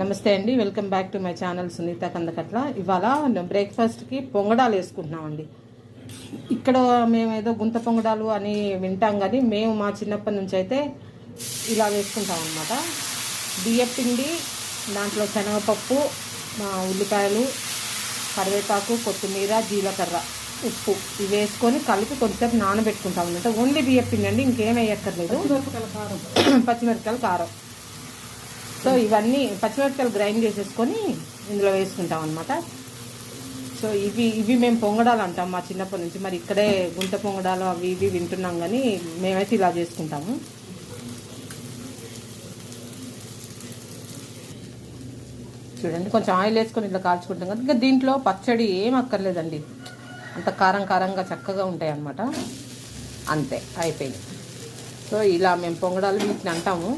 నమస్తే అండి, welcome back to my channel Sunitha Kandakatla. ఇవాళ బ్రేక్ఫాస్ట్కి పొంగడాలు వేసుకుంటున్నామండి. ఇక్కడ మేము ఏదో గుంత పొంగడాలు అని వింటాం, కానీ మేము మా చిన్నప్పటి నుంచి అయితే ఇలా వేసుకుంటాం అన్నమాట. బియ్యం పిండి, దాంట్లో శనగపప్పు, ఉల్లిపాయలు, కరివేపాకు, కొత్తిమీర, జీలకర్ర, ఉప్పు ఇవి వేసుకొని కలిపి కొద్దిసేపు నానబెట్టుకుంటాం అన్నమాట. ఓన్లీ బియ్యం పిండి అండి, ఇంకేం వేయక్కర్లేదు. పచ్చిమిరపకాయలు కారం. సో ఇవన్నీ పచ్చిమిరపకాయలు గ్రైండ్ చేసేసుకొని ఇందులో వేసుకుంటాం అనమాట. సో ఇవి మేము పొంగడాలు అంటాం మా చిన్నప్పటి నుంచి. మరి ఇక్కడే గుంట పొంగడాలు అవి ఇవి వింటున్నాం, కానీ మేమైతే ఇలా చేసుకుంటాము. చూడండి, కొంచెం ఆయిల్ వేసుకొని ఇట్లా కాల్చుకుంటాం కదా. ఇంకా దీంట్లో పచ్చడి ఏం అక్కర్లేదండి, అంత కారం కారంగా చక్కగా ఉంటాయి అన్నమాట. అంతే, అయిపోయింది. సో ఇలా మేము పొంగడాలు వీటిని అంటాము.